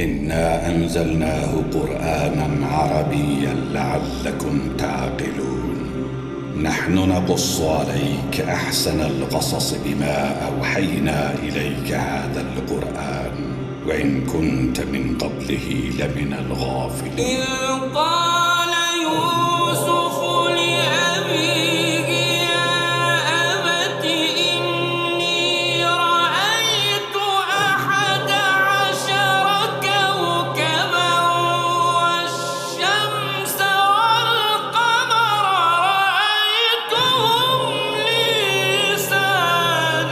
إنا أنزلناه قرآنا عربيا لعلكم تعقلون. نحن نقص عليك أحسن القصص بما أوحينا إليك هذا القرآن وإن كنت من قبله لمن الغافلين. إذ قال يوسف لأبيه يا أبت إني رأيت 11 كوكبا والشمس والقمر رأيتهم لي ساجدين.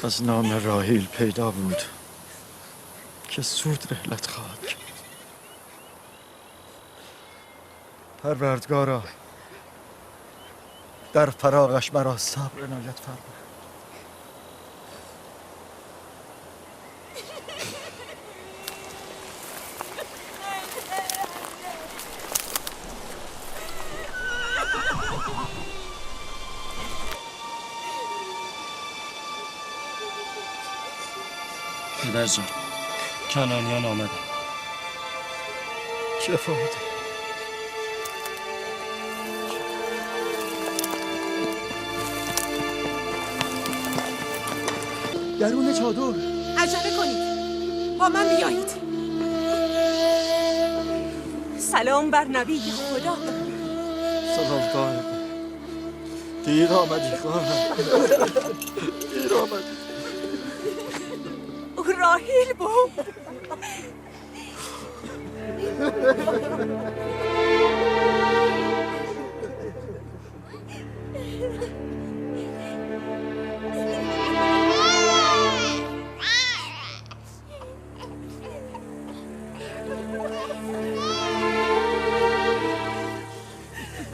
از نام راحیل پیدا بود که زود رحلت خواهد کرد. پروردگارا در فراقش مرا صبر عنایت فرما. پدر جان، کنعانیان آمدن. چه فایده؟ درون چادر. عجله کنید، با من بیایید. سلام بر نبی خدا. سلام دارم. دیر آمدی خواهم. دیر آمدی. او راحیل بود.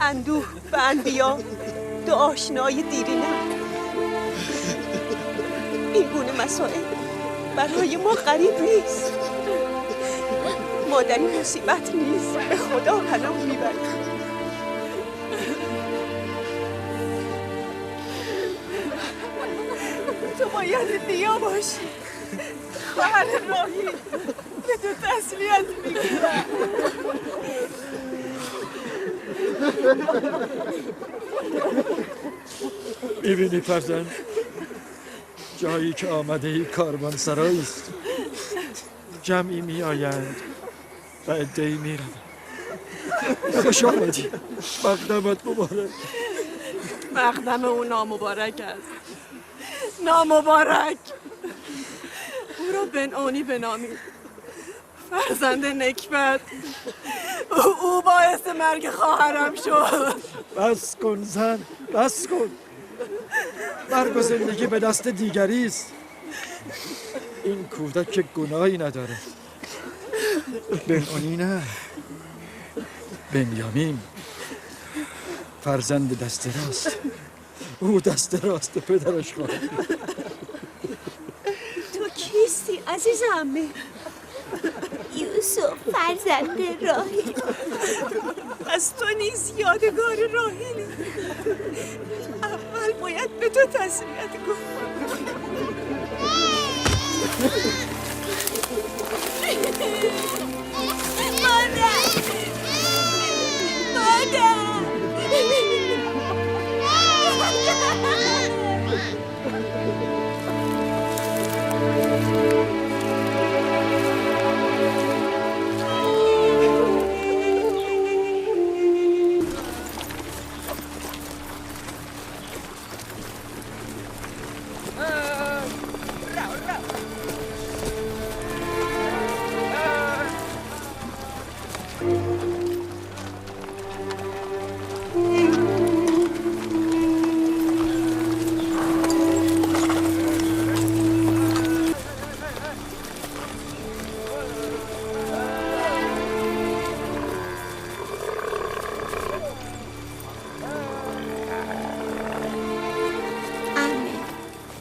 اندوه به انبیا، دو آشنای دیرینه. این گونه مسائل برای ما غریب نیست. ما در این مصیبت نیز به خدا پناه میبریم. تو باید بیا باشی. خواهر راهی به تو تسلیت میگیرم. میبینی فرزند، جایی که آمده ای کاروان سرایی است. جمعی می آیند و عده‌ای می روند. خوش آمدی. مقدمت مبارک. مقدم او نامبارک است. نامبارک. او را بنعانی بنامید. فرزند نکبت. او باعث مرگ خواهرم شد. بس کن زن، بس کن. مرگ و زندگی به دست دیگری است. این کودک که گناهی نداره. بنعانی نه، بنیامین فرزند دست راست. او دست راست پدرش خواهد. تو کیستی عزیز عمه؟ یوسف فرزند راهیل. از تو نیز یادگار راهیلی. اول باید به تو تسلیت گفتم.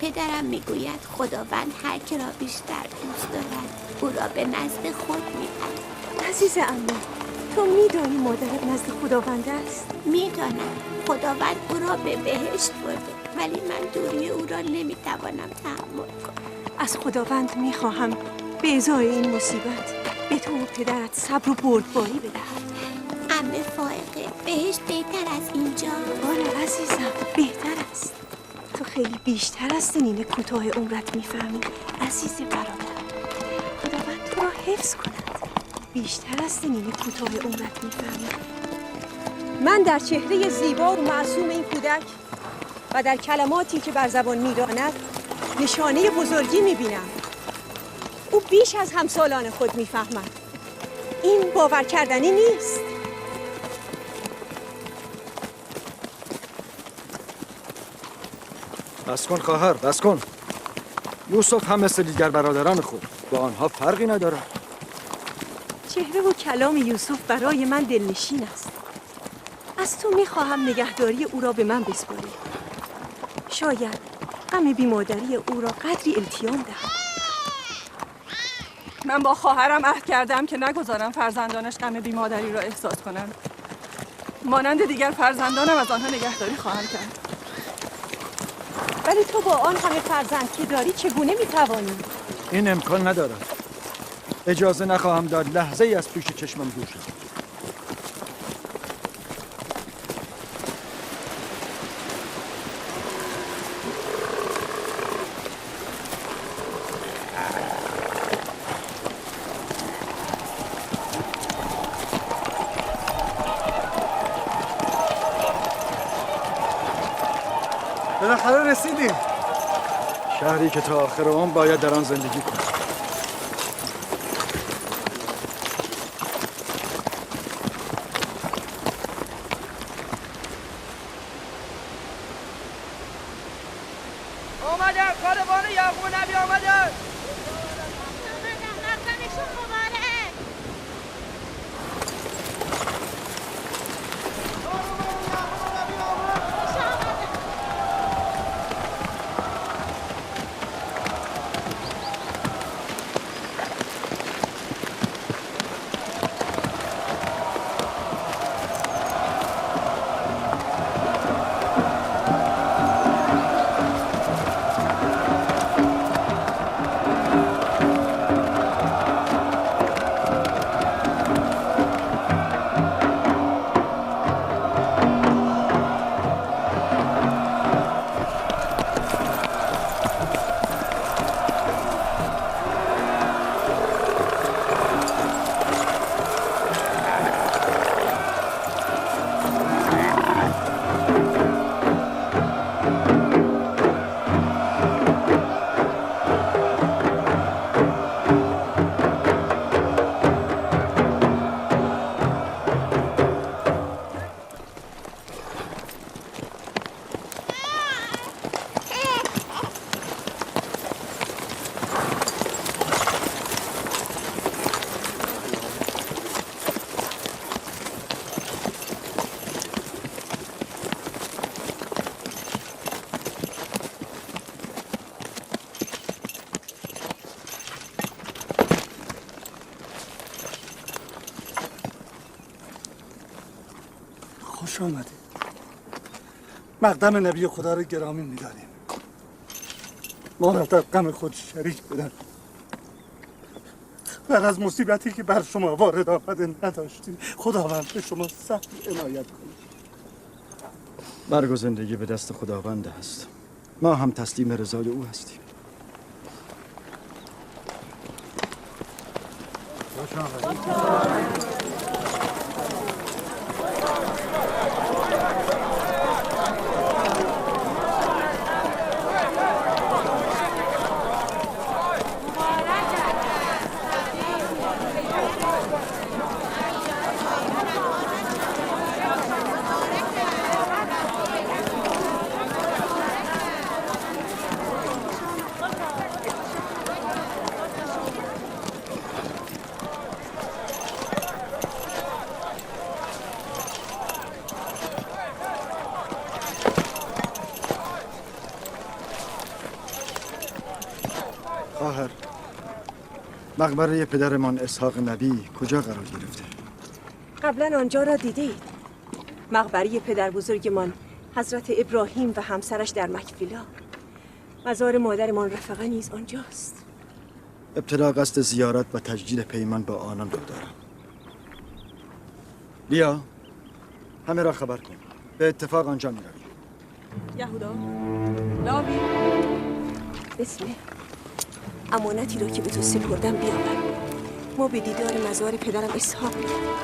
پدرم میگوید خداوند هر که را بیشتر دوست دارد او را به نزد خود میبرد. عزیز عمه، تو میدانی مادرت نزد خداوند است؟ میدانم خداوند او را به بهشت برده، ولی من دوری او را نمیتوانم تحمل کنم. از خداوند میخواهم به ازای این مصیبت به تو و پدرت صبر و بردباری بدهد. عمه فائقه، بهشت بهتر از اینجا؟ آره عزیزم، بهتر است. تو خیلی بیشتر از سنین کوتاه عمرت میفهمی عزیز برادر. خداوند تو را حفظ کند. بیشتر از سنین کوتاه عمرت میفهمی. من در چهره زیبا و معصوم این کودک و در کلماتی که بر زبان میراند نشانه بزرگی میبینم. او بیش از همسالان خود میفهمد. این باور کردنی نیست. بس کن خواهر، بس کن. یوسف هم مثل دیگر برادران خود با آنها فرقی نداره. چهره و کلام یوسف برای من دلنشین است. از تو میخواهم نگهداری او را به من بسپاری. شاید غم بیمادری او را قدری التیام دهم. من با خواهرم عهد کردم که نگذارم فرزندانش غم بیمادری را احساس کنند. مانند دیگر فرزندانم از آنها نگهداری خواهم کرد. ولی تو با آن همه فرزند که داری چگونه میتوانی؟ این امکان نداره. اجازه نخواهم داد لحظه ای از پیش چشمم دور شد. بالاخره رسیدیم. شهری که تا آخر عمر باید در آن زندگی کنم. آمدن کاروان یعقوب نبی آمدن. مقدمشون مبارک. خوش آمدید. مقدم نبی خدا رو گرامی می‌داریم. ما را در غم خود شریک بدن. بعد از مصیبتی که بر شما وارد آمده نداشتیم، خداوند به شما سخت عنایت کنید. مرگ و زندگی به دست خداوند است. ما هم تسلیم رضای او هستیم. خواهر، مقبره پدرمان اسحاق نبی کجا قرار گرفته؟ قبلا آنجا را دیدید. مقبره پدر بزرگمان حضرت ابراهیم و همسرش در مکفیلا. مزار مادرمان رفقه نیز آنجاست. ابتدا قصد زیارت و تجدید پیمان با آنان را دارم. بیا، همه را خبر کن. به اتفاق آنجا می رویم. یهودا، لاوی، بسمه. امانتی را که به تو سپردم بیاور. ما به دیدار مزار پدرم اسحاق می‌رویم.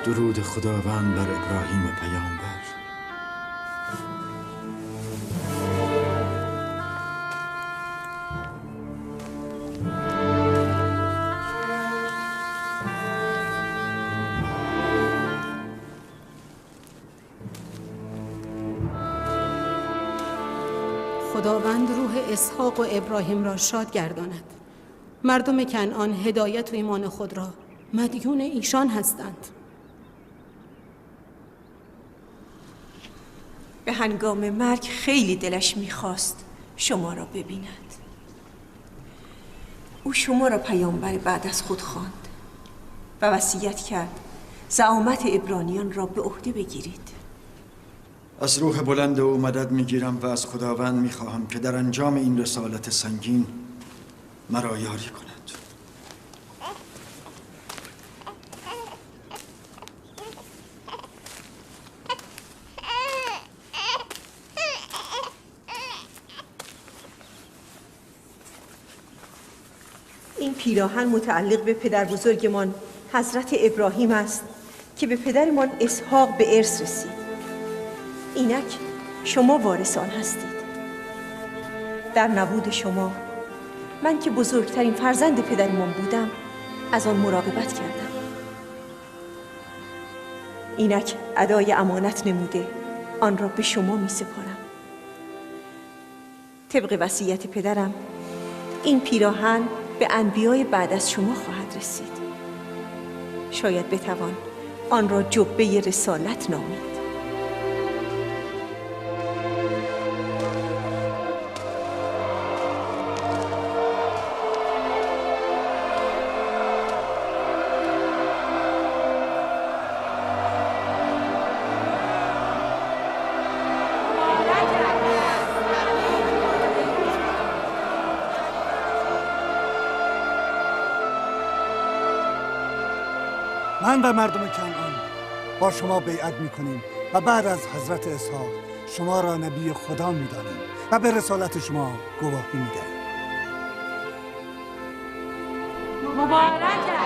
درود خداوند بر ابراهیم پیامبر. خداوند روح اسحاق و ابراهیم را شاد گرداند. مردم کنعان هدایت و ایمان خود را مدیون ایشان هستند. به هنگام مرگ خیلی دلش میخواست شما را ببیند. او شما را پیامبر بعد از خود خواند و وصیت کرد زعامت عبرانیان را به عهده بگیرید. از روح بلند او مدد میگیرم و از خداوند میخواهم که در انجام این رسالت سنگین مرا یاری کند. این پیراهن متعلق به پدر بزرگمان حضرت ابراهیم است که به پدرمان اسحاق به ارث رسید. اینک شما وارثان هستید. در نبود شما من که بزرگترین فرزند پدرمان بودم از آن مراقبت کردم. اینک ادای امانت نموده آن را به شما می سپارم. طبق وصیت پدرم این پیراهن به انبیای بعد از شما خواهد رسید. شاید بتوان آن را جبه رسالت نامید. من و مردم کنعان با شما بیعت میکنیم و بعد از حضرت اسحاق شما را نبی خدا میدانیم و به رسالت شما گواهی میدهیم. مبارکه.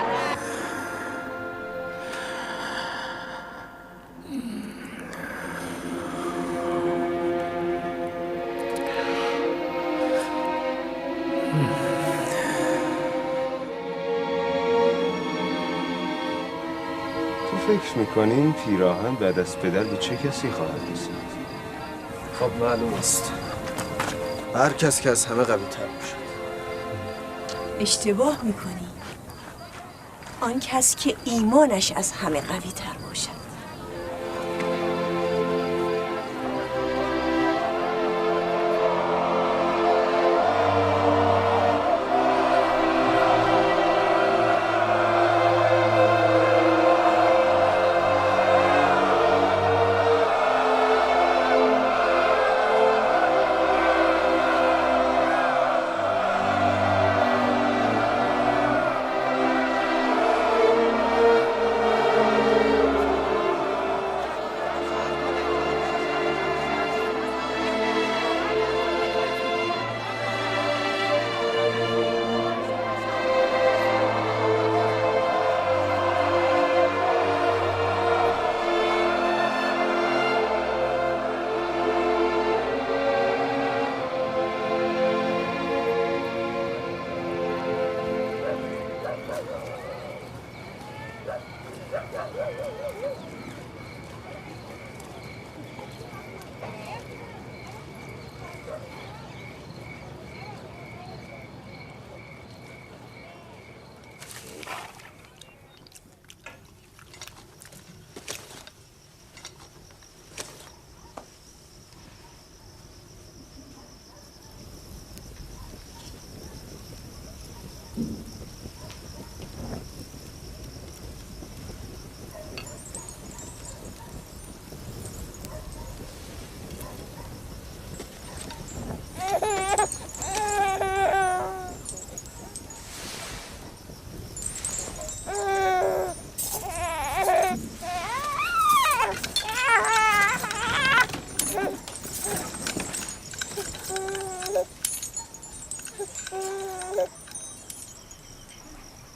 فکر میکنین پیراهن بعد از پدر به چه کسی خواهد رسید؟ خب معلوم است. هر کس که از همه قوی تر باشد. اشتباه میکنی. آن کس که ایمانش از همه قوی تر باشد.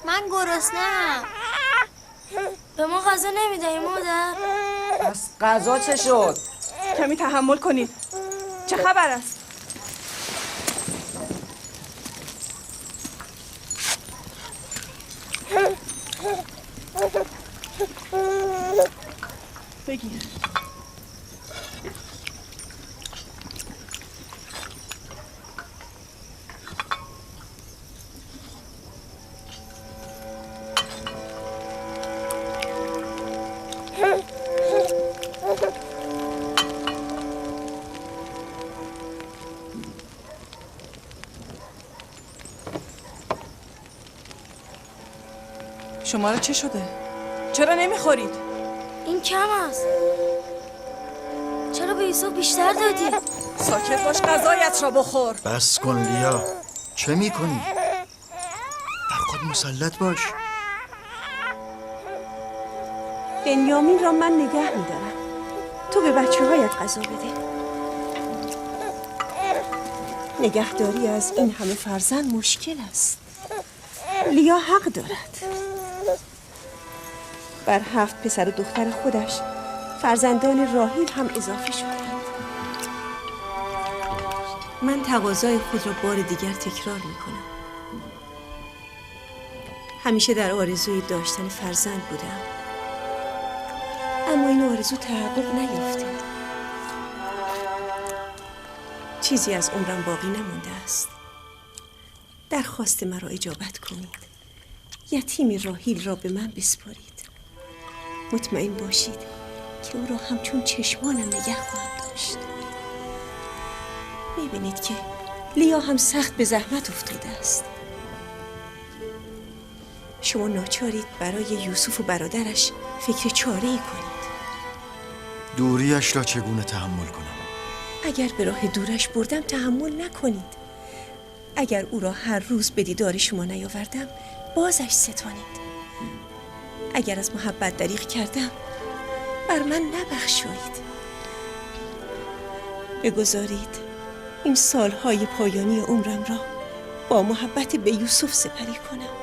من گرسنه‌ام. به ما غذا نمیدهی مادر؟ پس غذا چه شد؟ کمی تحمل کنید. چه خبر است؟ بگیر. شما را چه شده؟ چرا نمیخورید؟ این کم است. چرا به یوسف بیشتر دادی؟ ساکت باش، غذایت را بخور. بس کن لیا. چه میکنی؟ بر خود مسلط باش. بنیامین را من نگه میدارم. تو به بچه‌هایت غذا بده. نگهداری از این همه فرزند مشکل است. لیا حق دارد. بر 7 پسر و دختر خودش فرزندان راحیل هم اضافه شدند. من تقاضای خود را بار دیگر تکرار میکنم. همیشه در آرزوی داشتن فرزند بودم، اما این آرزو تحقق نیافته. چیزی از عمرم باقی نمانده است. درخواست مرا اجابت کنید. یتیم راحیل را به من بسپارید. مطمئن باشید که او را همچون چشمانم نگه خواهم داشت. میبینید که لیا هم سخت به زحمت افتاده است. شما ناچارید برای یوسف و برادرش فکر چاره‌ای کنید. دوریش را چگونه تحمل کنم؟ اگر به راه دورش بردم تحمل نکنید. اگر او را هر روز به دیدار شما نیاوردم بازش ستانید. اگر از محبت دریغ کردم بر من نبخشایید. بگذارید این سالهای پایانی عمرم را با محبت به یوسف سپری کنم.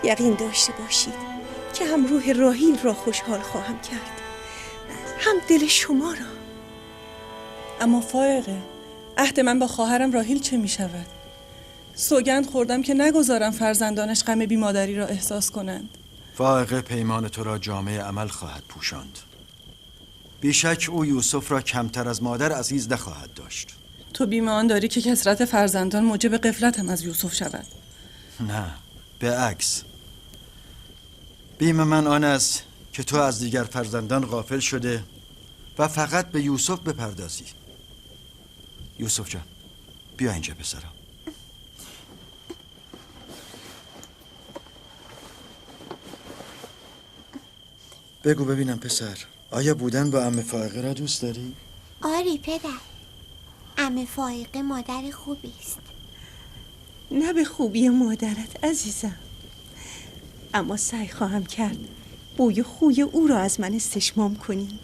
یقین داشته باشید که هم روح راحیل را خوشحال خواهم کرد، هم دل شما را. اما فائقه، عهد من با خواهرم راحیل چه می شود؟ سوگند خوردم که نگذارم فرزندانش غم بی مادری را احساس کنند. فائقه پیمان تو را جامعه عمل خواهد پوشاند. بیشک او یوسف را کمتر از مادر عزیز نخواهد داشت. تو بیم آن داری که کثرت فرزندان موجب غفلت هم از یوسف شود؟ نه، به عکس. بیم من آن است که تو از دیگر فرزندان غافل شده و فقط به یوسف بپردازی. یوسف جان، بیا اینجا پسرم. بگو ببینم پسر، آیا بودن با عمه فائقه را دوست داری؟ آری پدر، عمه فائقه مادر خوبی است. نه به خوبی مادرت عزیزم، اما سعی خواهم کرد بوی خوی او را از من استشمام کنی.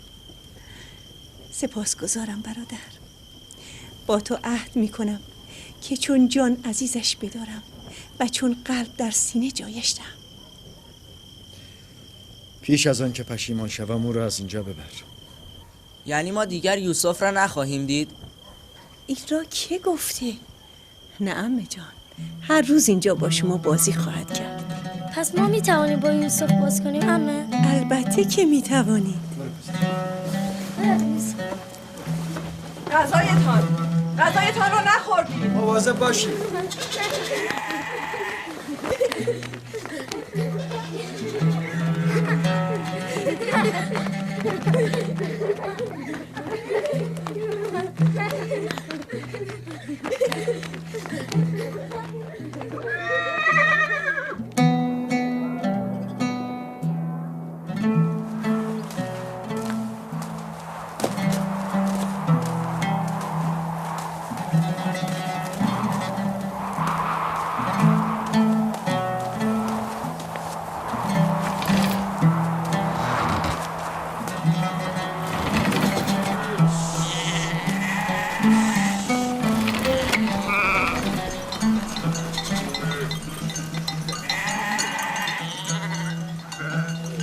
سپاسگزارم برادر. با تو عهد می کنم که چون جان عزیزش بدارم و چون قلب در سینه جایش دهم. پیش از آن که پشیمان شوم او را از اینجا ببر. یعنی ما دیگر یوسف را نخواهیم دید؟ این را که گفته؟ نه عمه جان، هر روز اینجا با شما بازی خواهد کرد. پس ما می توانیم با یوسف باز کنیم عمه؟ البته که می توانید. غذایتان رو نخوردید. مواظب باشید.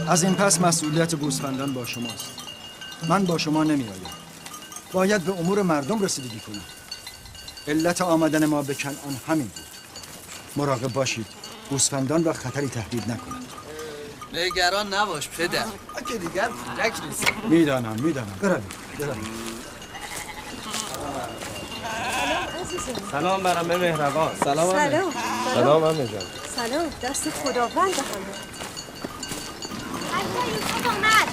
از این پس مسئولیت گوسفندان با شماست. من با شما نمی آیم. باید به امور مردم رسیدگی کنم. علت آمدن ما به کنعان همین بود. مراقب باشید گوسفندان را خطری تهدید نکنند. نگران نباش پدر، که دیگر کودک نیست. میدانم بروید. سلام بر عمه مهربان. سلام. سلام عمه جان. سلام، دست خداوند بخواه. یوسف اومد.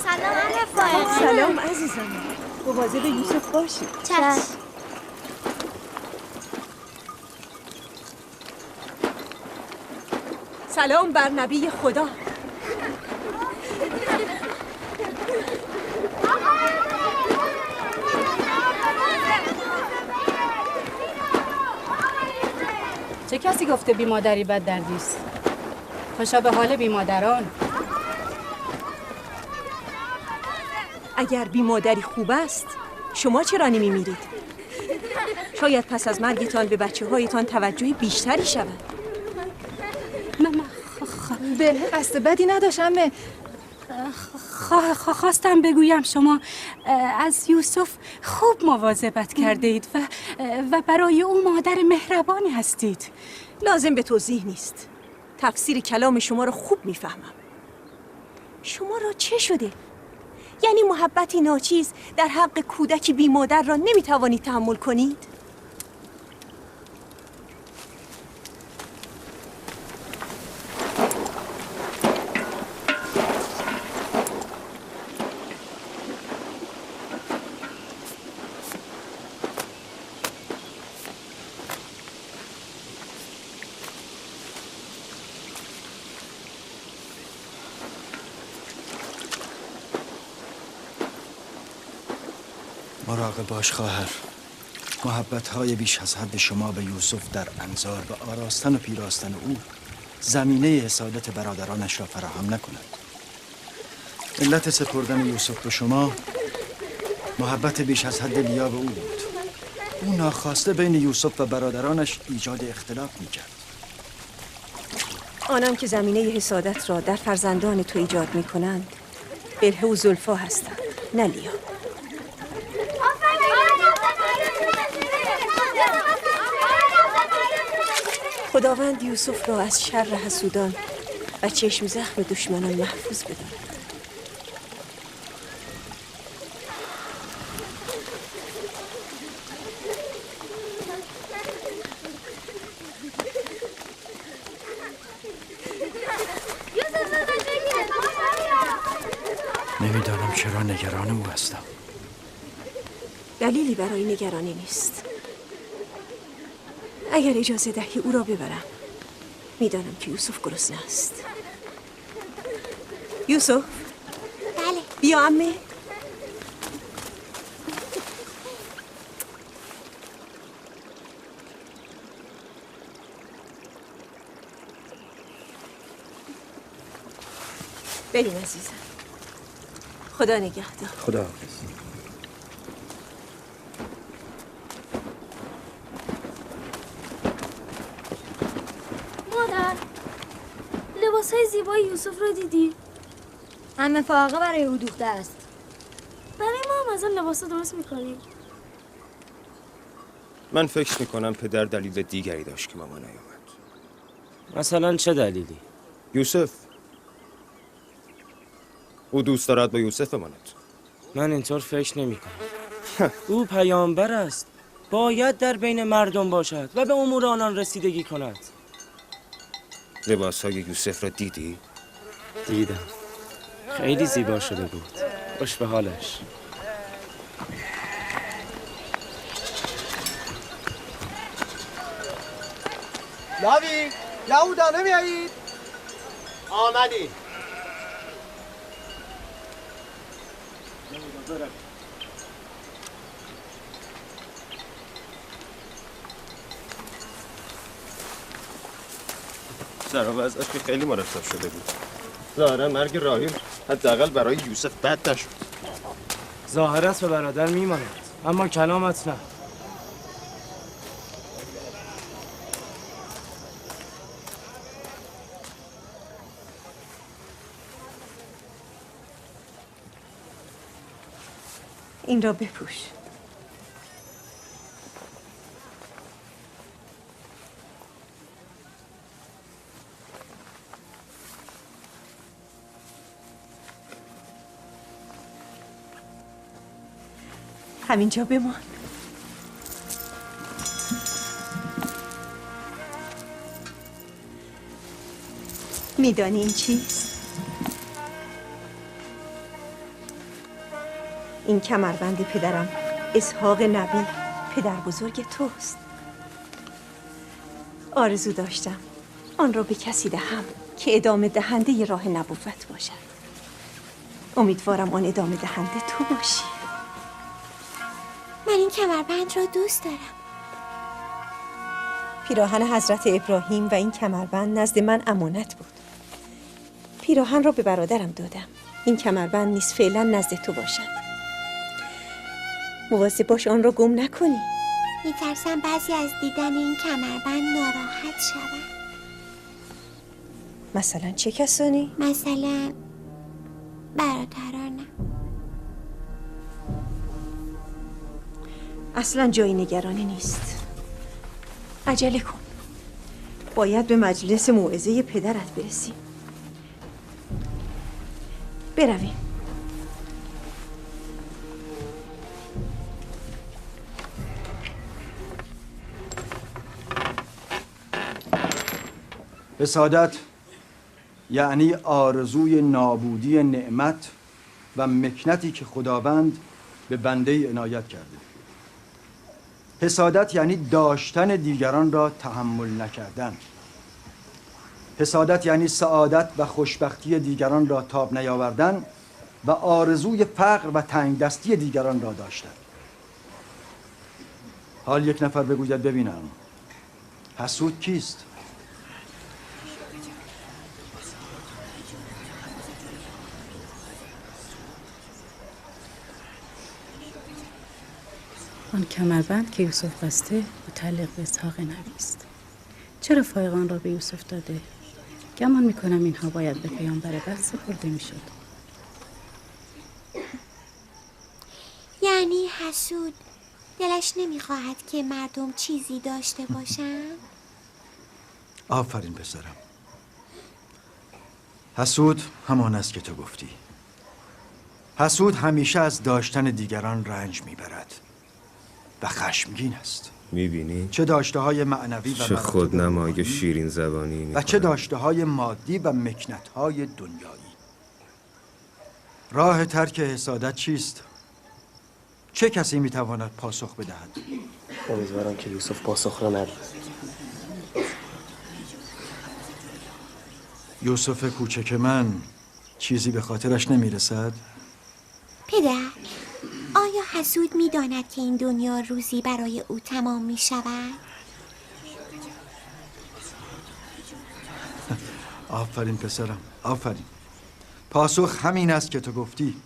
سلام عمه فائقه. سلام عزیزم، مواظب یوسف باشید. چشم. سلام بر نبی خدا. چه کسی گفته بی مادری بد دردیست؟ خوشا به حال بی مادران. اگر بی مادری خوب است، شما چرا نمی میرید؟ شاید پس از مرگتان به بچه هایتان توجه بیشتری شود. بله، قصد بدی نداشتم. خواستم بگویم شما از یوسف خوب مواظبت کرده اید و برای او مادر مهربانی هستید. لازم به توضیح نیست. تفسیر کلام شما را خوب میفهمم. شما را چه شده؟ یعنی محبتی ناچیز در حق کودکی بی مادر را نمیتوانید تحمل کنید؟ مراقب باش خواهر. محبت‌های بیش از حد شما به یوسف در انظار و آراستن و پیراستن او زمینه حسادت برادرانش را فراهم نکند. علت سپردن یوسف به شما محبت بیش از حد لیا به او بود. او ناخواسته بین یوسف و برادرانش ایجاد اختلاف می‌کرد. آنان که زمینه حسادت را در فرزندان تو ایجاد می کنند بلهه و زلفا هستند، نه لیا. خداوند یوسف را از شر حسودان و چشم زخم دشمنان محفوظ بدارد. نمیدانم چرا نگران او هستم. دلیلی برای نگرانی نیست. اگر اجازه دهی او را ببرم. میدانم که یوسف گرسنه است. یوسف؟ بله. بیا عمه. بریم عزیزم. خدا نگهدار. خدا حافظ. مادر، لباسهای زیبای یوسف رو دیدی؟ همه فاقه برای او دوخته است. برای ما هم از اون لباسا درست میکنیم. من فکر میکنم پدر دلیل دیگری داشت که ماما نیامد. مثلا چه دلیلی؟ یوسف. او دوست دارد با یوسف بماند. من اینطور فکر نمی کنم. او پیامبر است. باید در بین مردم باشد و به امور آنان رسیدگی کند. لباسهای یوسف را دیدی؟ دیدم. خیلی زیبا شده بود. خوش به حالش. لاوی، یهودا نمیایید؟ آمدی. در وضعش که خیلی مرتب شده بود. ظاهرا مرگ راهیل حداقل برای یوسف بد نشد. ظاهرا به برادر میماند، اما کلامت نه. این را بپوش. همینجا بمان. میدانی این چیست؟ این کمربند پدرم اسحاق نبی پدر بزرگ توست. آرزو داشتم آن را به کسی دهم که ادامه دهنده راه نبوت باشد. امیدوارم آن ادامه دهنده تو باشی. من این کمربند را دوست دارم. پیراهن حضرت ابراهیم و این کمربند نزد من امانت بود. پیراهن را به برادرم دادم. این کمربند نیز فعلا نزد تو باشد. مواظب باش آن را گم نکنی. میترسم بعضی از دیدن این کمربند ناراحت شوم. مثلا چه کسانی؟ مثلا برادرانم. اصلا جای نگرانی نیست. عجله کن. باید به مجلس موعظه پدرت برسیم. برویم. حسادت یعنی آرزوی نابودی نعمت و مکنتی که خداوند به بنده عنایت کرده. حسادت یعنی داشتن دیگران را تحمل نکردن. حسادت یعنی سعادت و خوشبختی دیگران را تاب نیاوردن و آرزوی فقر و تنگ دستی دیگران را داشتن. حال یک نفر بگوید ببینم حسود کیست؟ آن کمربند که یوسف بسته متعلق به اسحاق نبی است. چرا فایق آن را به یوسف داده گمان میکنم اینها باید به پیامبر بد سپرده میشد. یعنی حسود دلش نمیخواهد که مردم چیزی داشته باشن؟ آفرین پسرم. حسود همان است که تو گفتی. حسود همیشه از داشتن دیگران رنج میبرد و خشمگین است. میبینی؟ چه داشته های معنوی و چه خودنمای شیرین زبانی و چه داشته های مادی و مکنت های دنیایی. راه ترک حسادت چیست؟ چه کسی میتواند پاسخ بدهد؟ امیدوارم که یوسف پاسخ را ندهد. یوسف کوچک من چیزی به خاطرش نمیرسد؟ پدر، آیا حسود میداند که این دنیا روزی برای او تمام می شود؟ آفرین پسرم، آفرین. پاسخ همین است که تو گفتی.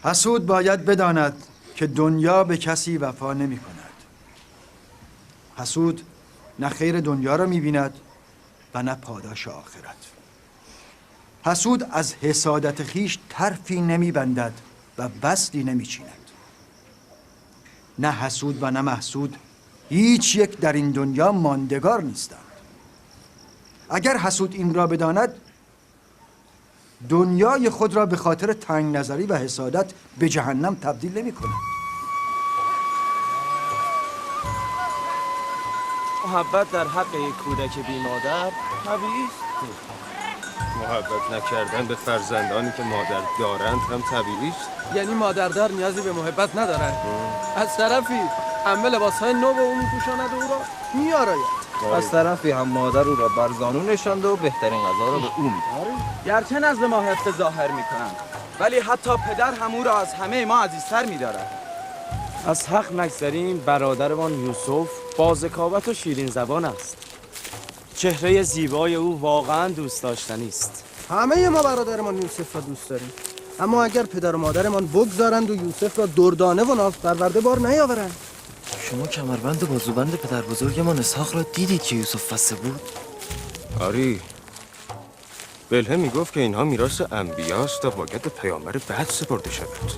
حسود باید بداند که دنیا به کسی وفا نمی کند. حسود نه خیر دنیا را می بیند و نه پاداش آخرت. حسود از حسادت خیش طرفی نمی بندد و بستی نمی چیند. نه حسود و نه محسود هیچ یک در این دنیا ماندگار نیستند. اگر حسود این را بداند دنیای خود را به خاطر تنگ نظری و حسادت به جهنم تبدیل نمی کند. محبت در حق یک کودک بی مادر طبیعی است. محبت نکردن به فرزندانی که مادر دارند هم طبیعی است. یعنی مادردار نیازی به محبت ندارد. از طرفی عمه لباسهای نو به او میپوشاند و او را میآراید. از طرفی هم مادر او را بر زانو نشانده و بهترین غذا را به او می‌دهد. گرچه نزد ما حفظ ظاهر میکنند ولی حتی پدر هم او را از همه ما عزیزتر می‌دارد. از حق نگذریم برادرمان یوسف با ذکاوت و شیرین زبان است. چهره زیبای او واقعا دوست داشتنی است. همه ما برادرمان یوسف را دوست داریم، اما اگر پدر و مادرمان بگذارند و یوسف را دردانه و ناز پرورده بار نیاورند. شما کمربند و بازوبند پدر بزرگمان اسحاق را دیدید که یوسف بسته بود؟ آری، بلهم میگفت که اینها میراث انبیاست و باید به پیامبر بعد سپرده شود.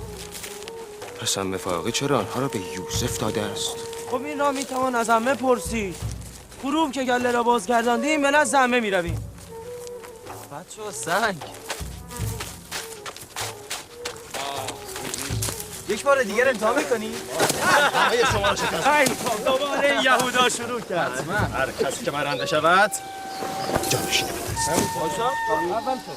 پس عمه فائقه چرا آنها را به یوسف داده است؟ خب این را میتوان از عمه پرسید. غروب که گله را باز گرداندیم به نزد عمه میرویم. بچه‌ها سنگ. یک بار دیگر امتحان می‌کنی؟ همه شما را شکست. ای دوباره این یهودا شروع کرد. حتما هر کسی که برنده شود جانشین بدست. باشا اول تو.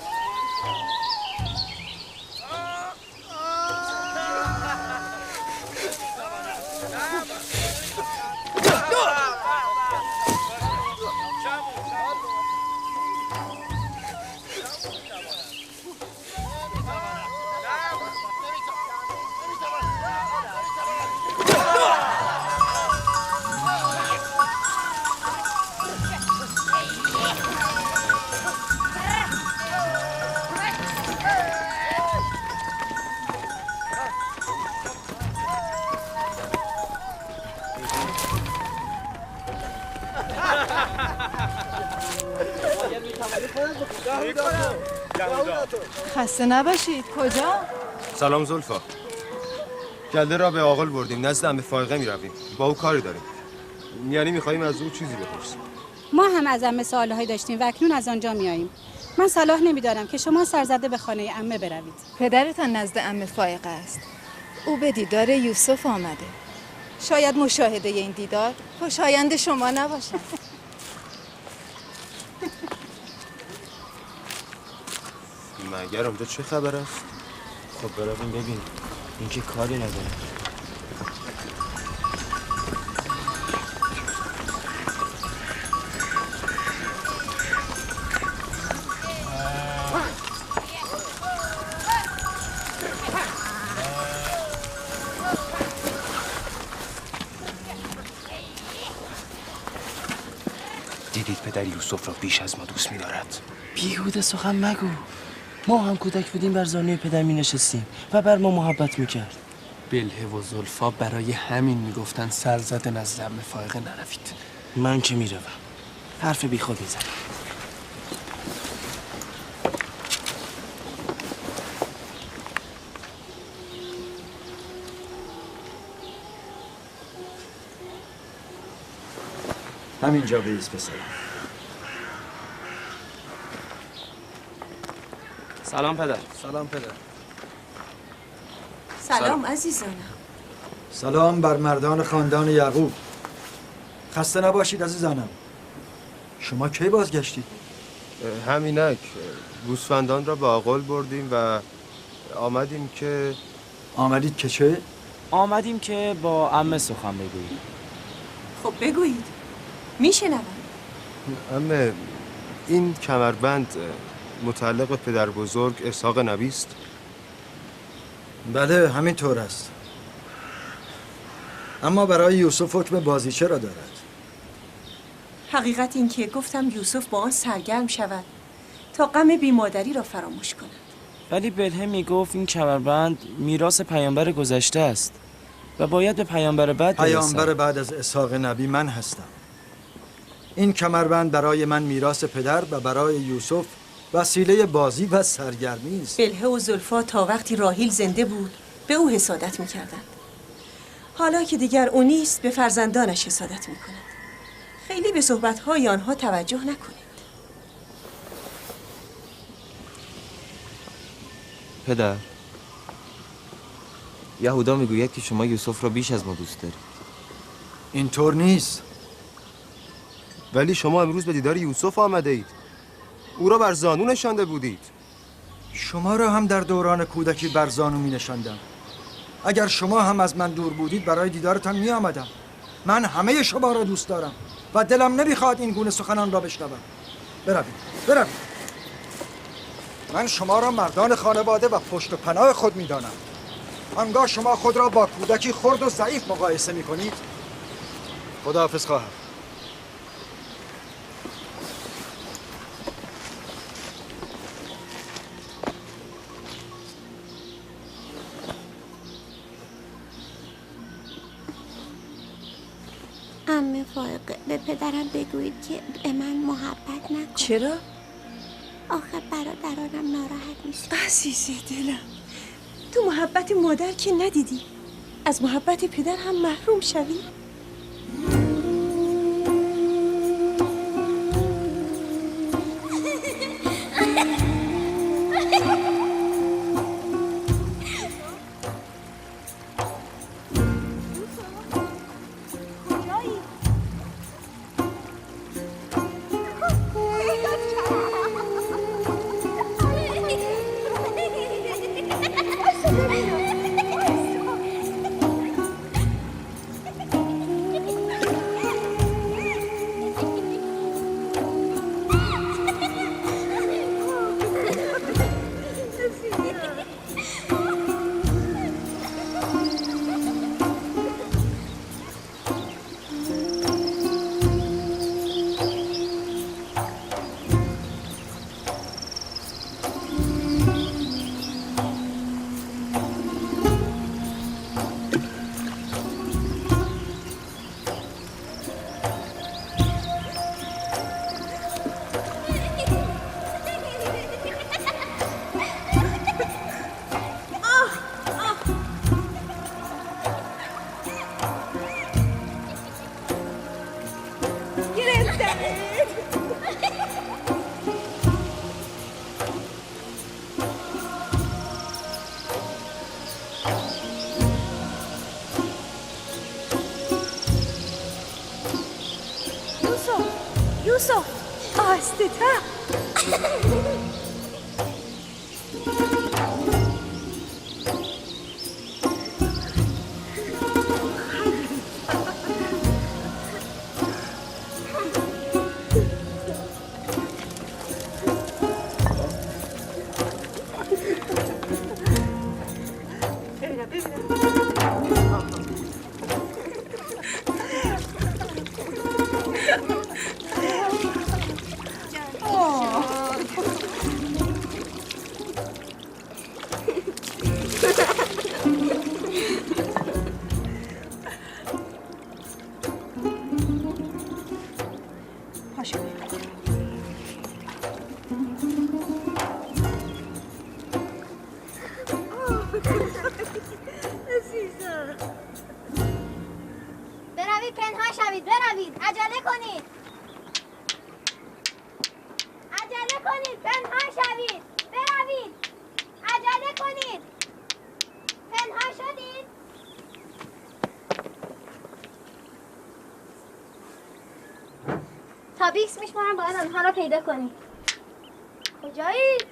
خسته نباشید. کجا؟ سلام زلفا. گله را به آقل بردیم، نزد عمه فائقه میرویم. با او کاری داریم. یعنی میخواییم از او چیزی بپرسیم. ما هم از عمه سوالهایی داشتیم و اکنون از آنجا میاییم. من صلاح نمیدارم که شما سرزده به خانه عمه بروید. پدرتان نزد عمه فائقه است. او به دیدار یوسف آمده. شاید مشاهده این دیدار خوشایند شما نباشد. مگر اونجا چه خبر است؟ خب برویم ببین. این که کاری نداره. دیدید پدر یوسف را بیش از ما دوست می‌دارد. بیهوده سخن مگو. ما هم کودک بودیم بر زانوی پدر می نشستیم و بر ما محبت میکرد. بلهه و زلفا برای همین میگفتن سرزده نزد عمه فائقه نروید. من که میروم. حرف بی خود میزنم. همینجا بیز پسرم. سلام پدر. سلام پدر. سلام عزیزانم. سلام بر مردان خاندان یعقوب. خسته نباشید عزیزانم. شما کی بازگشتید؟ همینک گوسفندان را به آغل بردیم و آمدیم که آمدید که چه؟ آمدیم که با عمه سخن بگوییم. خب بگویید. میشنوم. عمه، این کمربند متعلق به پدر بزرگ اسحاق نبی است؟ بله همینطور است. اما برای یوسف حکم بازیچه را دارد. حقیقت این که گفتم یوسف با آن سرگرم شود تا غم بیمادری را فراموش کند. ولی بلهه میگفت این کمربند میراث پیامبر گذشته است و باید به پیامبر بعد برسد. پیامبر بعد از اسحاق نبی من هستم. این کمربند برای من میراث پدر و برای یوسف وسیله بازی و سرگرمی است. بلهه و زلفا تا وقتی راحیل زنده بود به او حسادت میکردند. حالا که دیگر او نیست به فرزندانش حسادت میکند. خیلی به صحبت‌های آنها توجه نکنید. پدر، یهودا میگوید که شما یوسف را بیش از ما دوست دارید. اینطور نیست. ولی شما امروز به دیدار یوسف آمده اید. او را بر زانو نشانده بودید. شما را هم در دوران کودکی بر زانو می نشاندم. اگر شما هم از من دور بودید برای دیدارتان می آمدم. من همه شما را دوست دارم و دلم نمیخواد این گونه سخنان را بشنوم. بروید. من شما را مردان خانواده و پشت و پناه خود می دانم. آنگاه شما خود را با کودکی خرد و ضعیف مقایسه می کنید. خداحافظ خواهر. عمه فائقه، به پدرم بگویید که به من محبت نکن. چرا؟ آخه برادرانم ناراحت میشه. عزیز دلم، تو محبت مادر که ندیدی، از محبت پدر هم محروم شوی؟ یوسف آسته تا پنهان شوید، بروید، عجله کنید. عجله کنید، پنهان شوید، بروید، عجله کنید. پنهان شدید؟ تا 20 میشمارم باید آنها را پیدا کنید. کجایید؟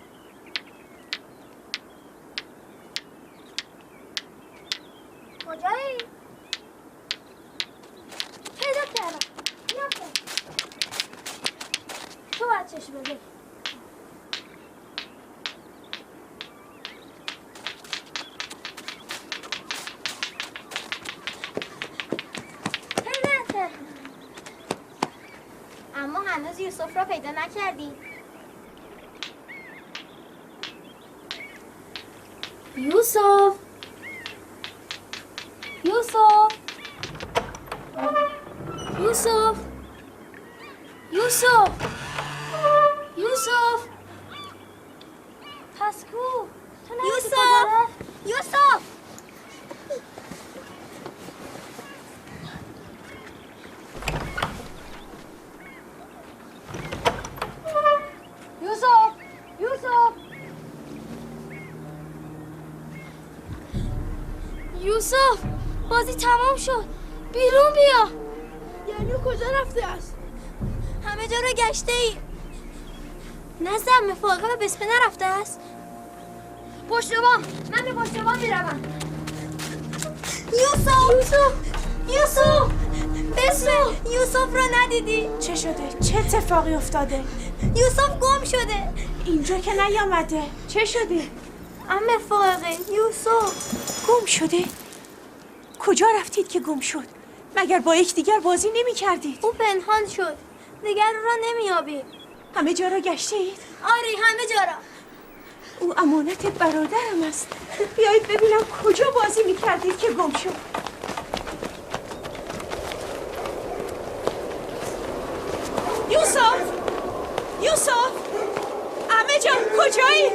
کجایید؟ پیدا کردم. بیافته. تو باید چشم بده. پیدا کردم. اما هنوز یوسف را پیدا نکردی. یوسف، یوسف، یوسف، یوسف، یوسف، پس کو؟ یوسف، یوسف، یوسف، یوسف، یوسف، بازی تمام شد. بیرون بیا. یعنی کجا رفته است؟ همه جا رو گشته ای. نزد عمه فائقه به بسمه نرفته است؟ پشت بام. من به پشت بام میروم. یوسف، یوسف، یوسف، بسمه، یوسف رو ندیدی؟ چه شده؟ چه اتفاقی افتاده؟ یوسف گم شده. اینجا که نیامده. چه شده؟ عمه فائقه، یوسف گم شده؟ کجا رفتید که گم شد؟ مگر با یکدیگر بازی نمی کردید؟ او پنهان شد. دیگر او را نمیابیم. همه جا را گشته اید؟ آری، همه جا را. او امانت برادرم است. بیایید ببینم کجا بازی می کردید که گم شد. یوسف! یوسف! همه جا کجایی؟